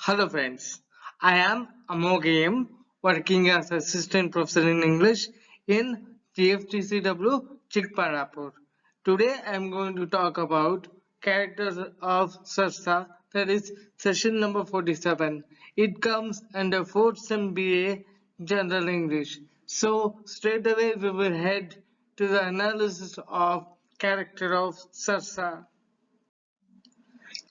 Hello friends, I am Amogam working as assistant professor in English in GFTCW Chikparapur. Today I am going to talk about characters of Sarsa, that is session number 47. It comes under 4th Sem BA General English. So straight away we will head to the analysis of character of Sarsa.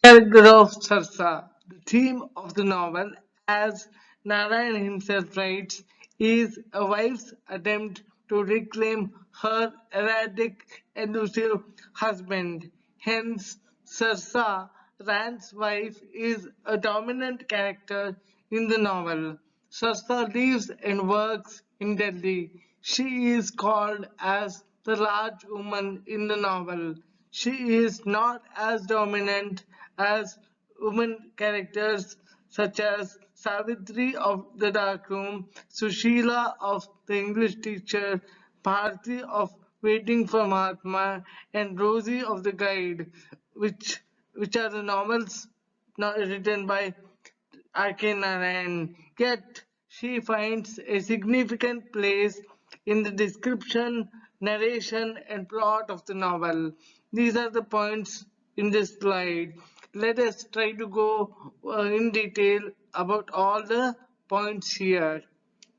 Character of Sarsa. The theme of the novel, as Narayan himself writes, is a wife's attempt to reclaim her erratic, elusive husband. Hence, Sarsa, Rand's wife, is a dominant character in the novel. Sarsa lives and works in Delhi. She is called as the large woman in the novel. She is not as dominant as women characters such as Savitri of the Dark Room, Sushila of the English Teacher, Bharti of Waiting for Mahatma, and Rosie of the Guide, which are the novels not written by R.K. Narayan. Yet she finds a significant place in the description, narration, and plot of the novel. These are the points in this slide. Let us try to go in detail about all the points here.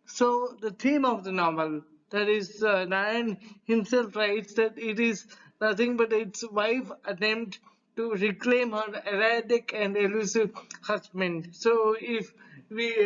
So the theme of the novel, that is, Narayan himself writes that it is nothing but its wife attempt to reclaim her erratic and elusive husband. So if we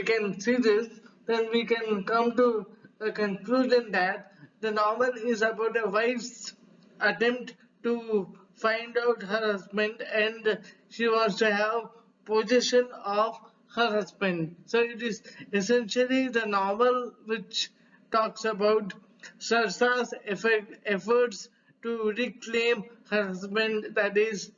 can see this, then we can come to the conclusion that the novel is about a wife's attempt to find out her husband, and she wants to have possession of her husband. So it is essentially the novel which talks about Sarsa's efforts to reclaim her husband, that is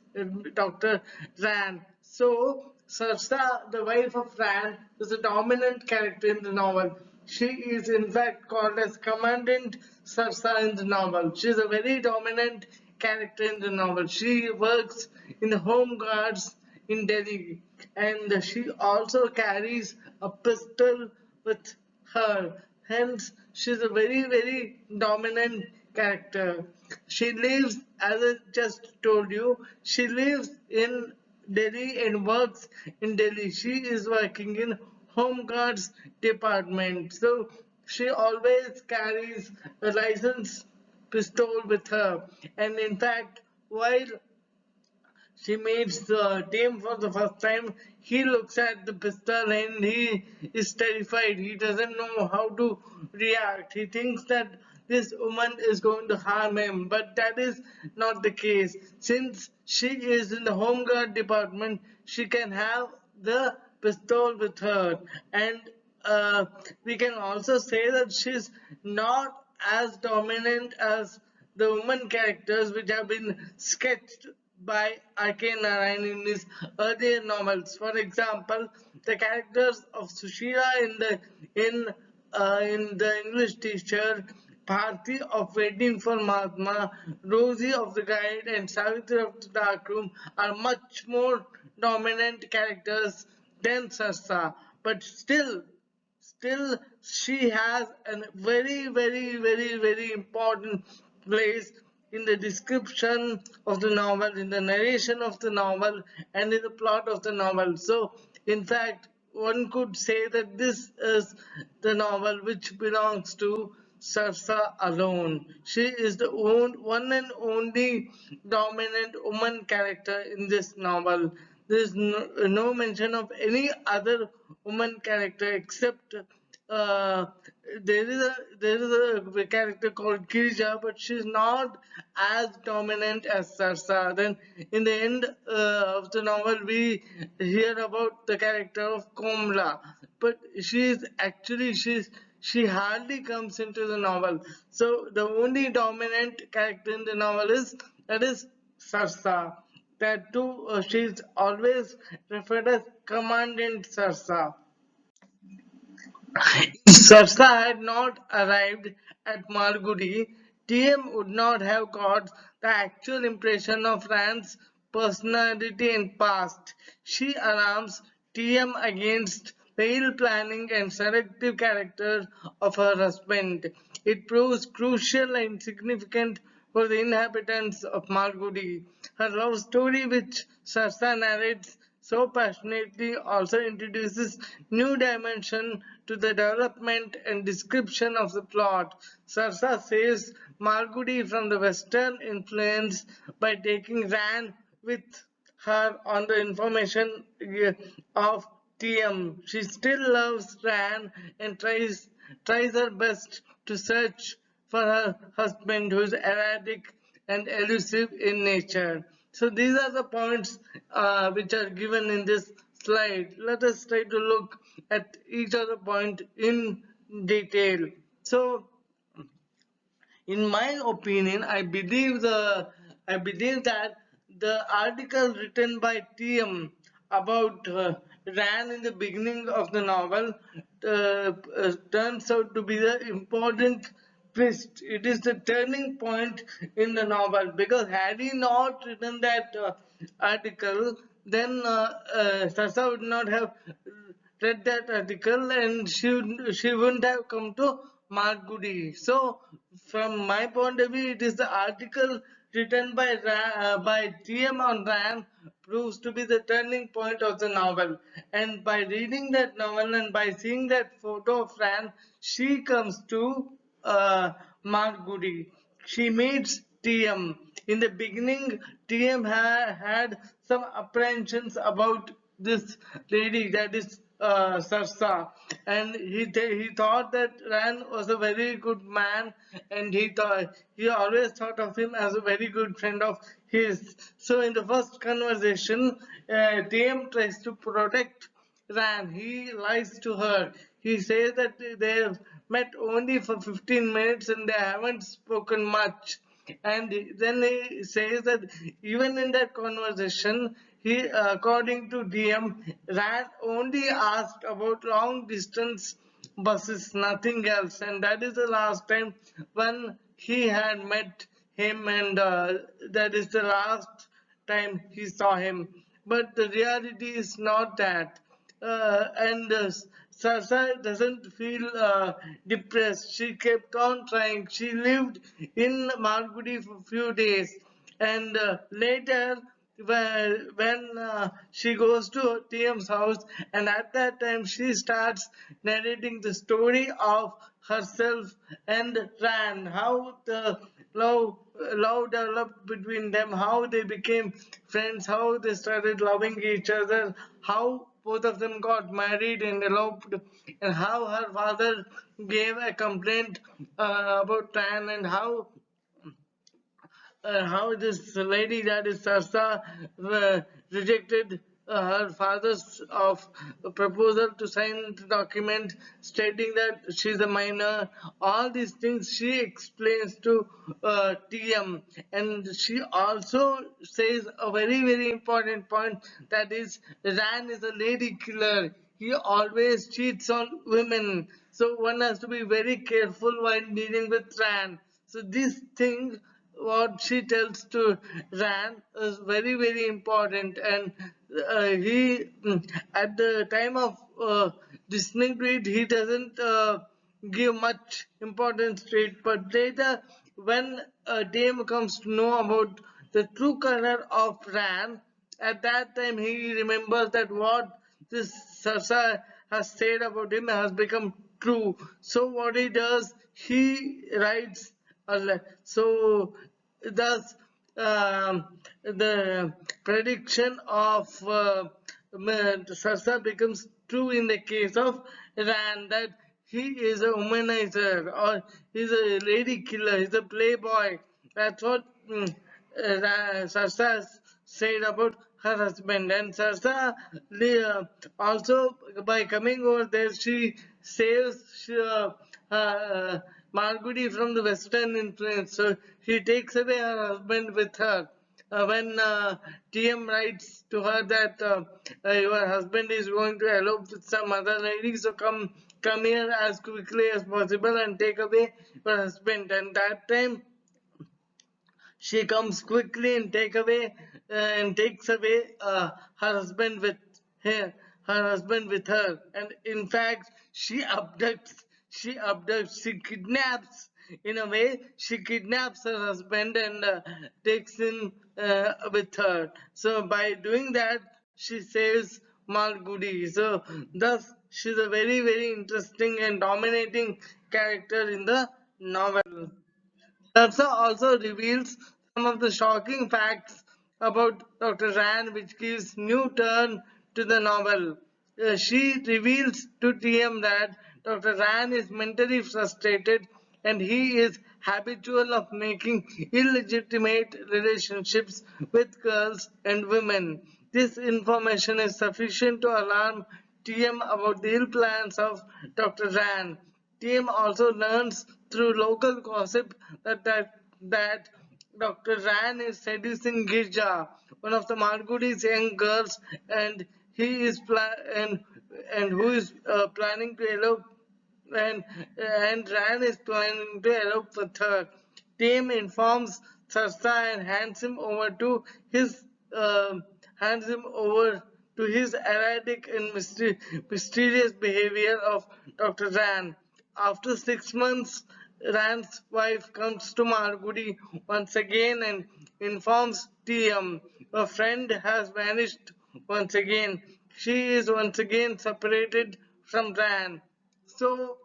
Dr. Ran. So Sarsa, the wife of Ran, is a dominant character in the novel. She is in fact called as Commandant Sarsa in the novel. She is a very dominant character in the novel. She works in the home guards in Delhi, and she also carries a pistol with her. Hence, she's a very dominant character. She lives, as I just told you, she lives in Delhi and works in Delhi. She is working in Home Guards department. So she always carries a licensed pistol with her. And in fact, while she meets the team for the first time, he looks at the pistol and he is terrified. He doesn't know how to react. He thinks that this woman is going to harm him, but that is not the case. Since she is in the home guard department, she can have the pistol with her. And we can also say that she's not as dominant as the woman characters which have been sketched by R.K. Narayan in his earlier novels. For example, the characters of Sushila in the English Teacher, Bharti of Waiting for Mahatma, Rosie of the Guide, and Savitri of the Dark Room are much more dominant characters than Sarsa. But still she has a very important place in the description of the novel, in the narration of the novel, and in the plot of the novel. So in fact, one could say that this is the novel which belongs to Sarsa alone. She is the one and only dominant woman character in this novel. There is no mention of any other woman character except uh, there is a character called Kirja, but she's not as dominant as Sarsa. Then in the end of the novel, we hear about the character of Komla, but she hardly comes into the novel. So the only dominant character in the novel is Sarsa. That too, she's always referred as Commandant Sarsa. If Sarsa had not arrived at Malgudi, TM would not have got the actual impression of Rand's personality and past. She alarms TM against the ill planning and selective character of her husband. It proves crucial and significant for the inhabitants of Malgudi. Her love story, which Sarsa narrates so passionately, also introduces new dimension to the development and description of the plot. Sarsa saves Malgudi from the Western influence by taking Ran with her on the information of TM. She still loves Ran and tries her best to search for her husband, who is erratic and elusive in nature. So these are the points which are given in this slide. Let us try to look at each of the point in detail. So in my opinion, I believe that the article written by TM about Ran in the beginning of the novel turns out to be the important twist. It is the turning point in the novel, because had he not written that article, then Sarsa would not have read that article, and she wouldn't have come to Malgudi. So, from my point of view, it is the article written by TM on Ran proves to be the turning point of the novel. And by reading that novel and by seeing that photo of Ran, she comes to Malgudi. She meets TM. In the beginning, TM had some apprehensions about this lady, that is Sarsa, and he thought that Ran was a very good man, and he always thought of him as a very good friend of his. So in the first conversation, TM tries to protect Ran. He lies to her. He says that they have met only for 15 minutes and they haven't spoken much. And then he says that even in that conversation, he, according to DM, Ran only asked about long distance buses, nothing else. And that is the last time when he had met him, and that is the last time he saw him. But the reality is not that. And Sarsa doesn't feel depressed. She kept on trying. She lived in Malgudi for a few days, and later when she goes to TM's house, and at that time she starts narrating the story of herself and Ran, how the love developed between them, how they became friends, how they started loving each other, how both of them got married and eloped, and how her father gave a complaint about Ran, and how this lady, that is Sarsa, rejected her father's proposal to sign the document stating that she's a minor. All these things she explains to TM, and she also says a very important point, that is Ran is a lady killer. He always cheats on women, so one has to be very careful while dealing with Ran. So this thing what she tells to Ran is very important, and he at the time of listening to it, he doesn't give much importance to it, but later when Dame comes to know about the true color of Ran, at that time he remembers that what this Sarsa has said about him has become true. So what he does, he writes so thus the prediction of Sarsa becomes true in the case of Ran, that he is a womanizer, or he's a lady killer, he's a playboy. That's what Sarsa said about her husband. And Sarsa also, by coming over there, she saves Malgudi from the Western influence. So she takes away her husband with her. When TM writes to her that your husband is going to elope with some other lady, so come here as quickly as possible and take away your husband. And that time she comes quickly and take away and takes away her husband with her, her, and in fact she kidnaps, in a way, she kidnaps her husband and takes him with her. So by doing that, she saves Malgudi. So thus, she's a very, very interesting and dominating character in the novel. Sarsa also reveals some of the shocking facts about Dr. Rand, which gives new turn to the novel. She reveals to TM that Dr. Rand is mentally frustrated and he is habitual of making illegitimate relationships with girls and women. This information is sufficient to alarm TM about the ill plans of Dr. Rand. TM also learns through local gossip that Dr. Rand is seducing Girja, one of the Malgudi's young girls, and he is and who is planning to elope, and Rand is planning to elope with her. Tim informs Sarsa and his uh, hands him over to his erratic and mysterious behavior of Dr. Rand. After 6 months, Rand's wife comes to Malgudi once again and informs TM. A friend has vanished once again. She is once again separated from Rand. So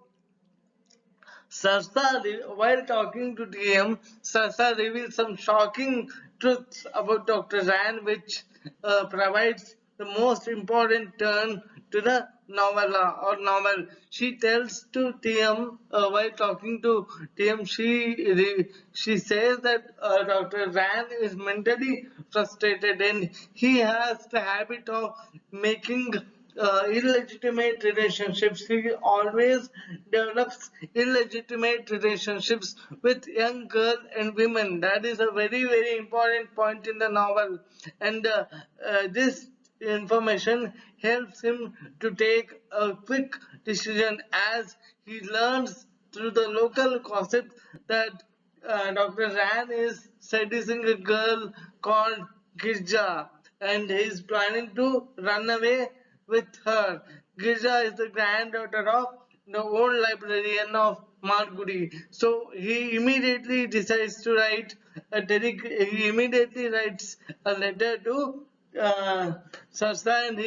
while talking to TM, Sarsa reveals some shocking truths about Dr. Rand, which provides the most important turn to the novella or novel. She tells to TM, while talking to TM, she says that Dr. Rand is mentally frustrated and he has the habit of making illegitimate relationships. He always develops illegitimate relationships with young girls and women. That is a very, very important point in the novel. And this information helps him to take a quick decision as he learns through the local gossip that Dr. Ran is seducing a girl called Girja and he is planning to run away with her. Girja is the granddaughter of the old librarian of Malgudi. So he immediately decides to write he immediately writes a letter to Sarsa and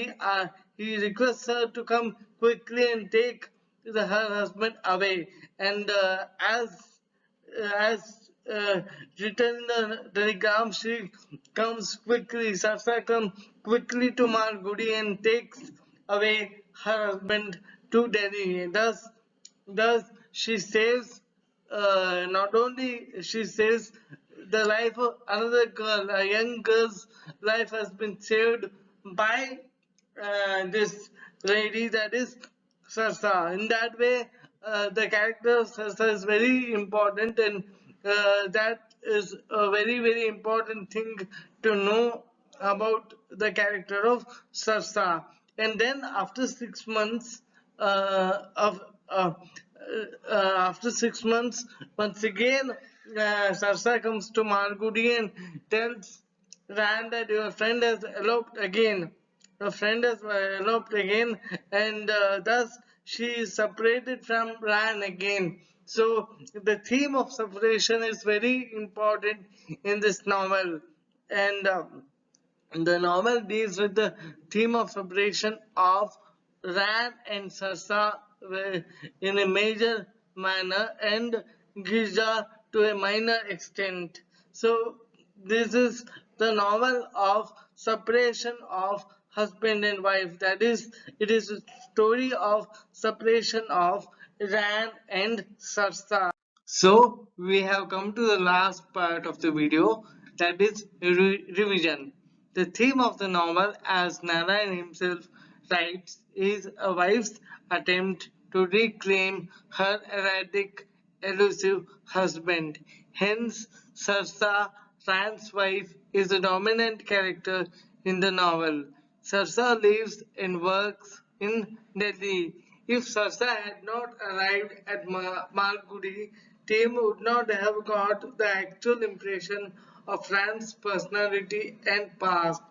he requests her to come quickly and take her husband away. And as written in the telegram, she comes quickly. Sarsa comes quickly to Malgudi and takes away her husband to Delhi. Thus she saves. Not only she saves the life of another girl, a young girl's life has been saved by this lady, that is Sarsa. In that way, the character of Sarsa is very important, and that is a very, very important thing to know about the character of Sarsa. And then after 6 months of after 6 months, once again, Sarsa comes to Malgudi and tells Rand that your friend has eloped again. Her friend has eloped again, and thus she is separated from Rand again. So the theme of separation is very important in this novel, and the novel deals with the theme of separation of Ran and Sarsa in a major manner and Girja to a minor extent. So this is the novel of separation of husband and wife. That is, it is a story of separation of Ran and Sarsa. So we have come to the last part of the video, that is revision. The theme of the novel, as Narayan himself writes, is a wife's attempt to reclaim her erratic, elusive husband. Hence, Sarsa, Ran's wife, is a dominant character in the novel. Sarsa lives and works in Delhi. If Sarsa had not arrived at Malgudi, Tim would not have got the actual impression of Ran's personality and past.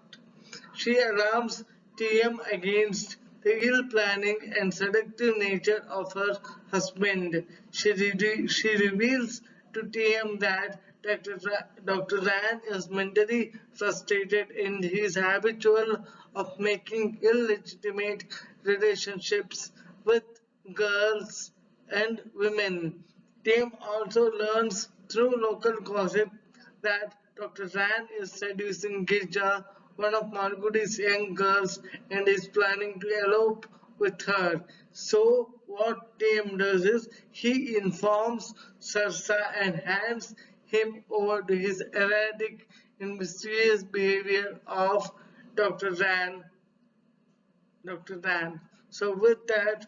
She alarms TM against the ill planning and seductive nature of her husband. She reveals to TM that Dr. Ran is mentally frustrated in his habitual of making illegitimate relationships with girls and women. Tim also learns through local gossip that Dr. Ran is seducing Girja, one of Malgudi's young girls, and is planning to elope with her. So, what Tim does is he informs Sarsa and hands him over to his erratic and mysterious behavior of Dr. Ran Dr. Dan. So with that,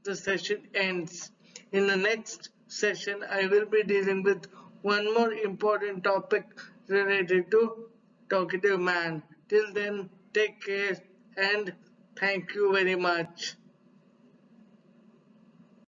the session ends. In the next session, I will be dealing with one more important topic related to talkative man. Till then, take care and thank you very much.